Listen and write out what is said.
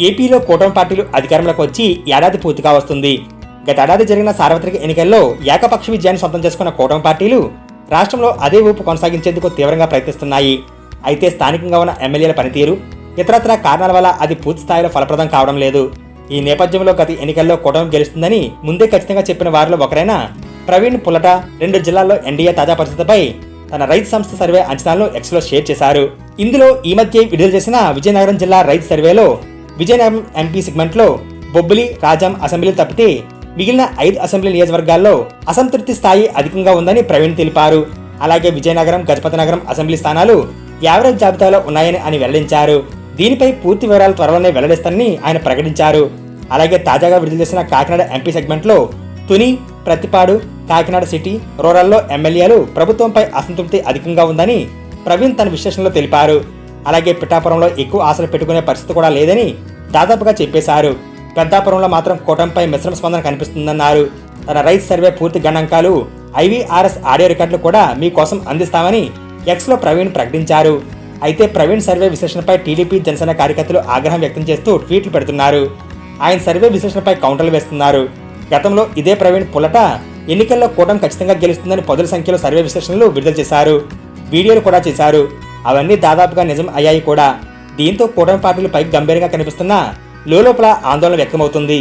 ఏపీలో కూటమి పార్టీలు అధికారంలోకి వచ్చి ఏడాది పూర్తిగా వస్తుంది. గతేడాది జరిగిన సార్వత్రిక ఎన్నికల్లో ఏకపక్ష విజయాన్ని సొంతం చేసుకున్న కూటమి పార్టీలు రాష్ట్రంలో అదే ఊపు కొనసాగించేందుకు తీవ్రంగా ప్రయత్నిస్తున్నాయి. అయితే స్థానికంగా ఉన్న ఎమ్మెల్యేల పనితీరు, ఇతరత్ర కారణాల వల్ల అది పూర్తి స్థాయిలో ఫలప్రదం కావడం లేదు. ఈ నేపథ్యంలో గత ఎన్నికల్లో కూటమి గెలుస్తుందని ముందే ఖచ్చితంగా చెప్పిన వారిలో ఒకరైన ప్రవీణ్ పుల్లట 2 జిల్లాల్లో ఎన్డీఏ తాజా పరిస్థితిపై తన రైతు సంస్థ సర్వే అంచనాలను ఎక్స్లో షేర్ చేశారు. ఇందులో ఈ మధ్య విడుదల చేసిన విజయనగరం జిల్లా రైతు సర్వేలో విజయనగరం ఎంపీ సెగ్మెంట్లో బొబ్బిలి, రాజాం అసెంబ్లీలు తప్పితే మిగిలిన 5 అసెంబ్లీ నియోజకవర్గాల్లో అసంతృప్తి స్థాయి అధికంగా ఉందని ప్రవీణ్ తెలిపారు. అలాగే విజయనగరం, గజపతి నగరం అసెంబ్లీ స్థానాలు యావరేజ్ జాబితాలో ఉన్నాయని వెల్లడించారు. దీనిపై పూర్తి వివరాలు త్వరలోనే వెల్లడిస్తారని ఆయన ప్రకటించారు. అలాగే తాజాగా విడుదల చేసిన కాకినాడ ఎంపీ సెగ్మెంట్లో తుని, ప్రతిపాడు, కాకినాడ సిటీ, రూరల్లో ఎమ్మెల్యేలు ప్రభుత్వంపై అసంతృప్తి అధికంగా ఉందని ప్రవీణ్ తన విశ్లేషణలో తెలిపారు. అలాగే పిఠాపురంలో ఎక్కువ ఆశలు పెట్టుకునే పరిస్థితి కూడా లేదని దాదాపుగా చెప్పేశారు. పెద్దాపురంలో మాత్రం కూటమిపై మిశ్రమ స్పందన కనిపిస్తుందన్నారు. తన రైతు సర్వే పూర్తి గణాంకాలు, ఐవీఆర్ఎస్ ఆడియో రికార్డులు కూడా మీకోసం అందిస్తామని ఎక్స్లో ప్రవీణ్ ప్రకటించారు. అయితే ప్రవీణ్ సర్వే విశ్లేషణపై టీడీపీ, జనసేన కార్యకర్తలు ఆగ్రహం వ్యక్తం చేస్తూ ట్వీట్లు పెడుతున్నారు. ఆయన సర్వే విశ్లేషణపై కౌంటర్లు వేస్తున్నారు. గతంలో ఇదే ప్రవీణ్ పుల్లట ఎన్నికల్లో కూటమి ఖచ్చితంగా గెలుస్తుందని పదుల సంఖ్యలో సర్వే విశ్లేషణలు విడుదల చేశారు. వీడియోలు కూడా చేశారు. అవన్నీ దాదాపుగా నిజం అయ్యాయి కూడా. దీంతో కూటమి పార్టీలు పైకి గంభీరంగా కనిపిస్తున్నా లోపల ఆందోళన వ్యక్తమవుతుంది.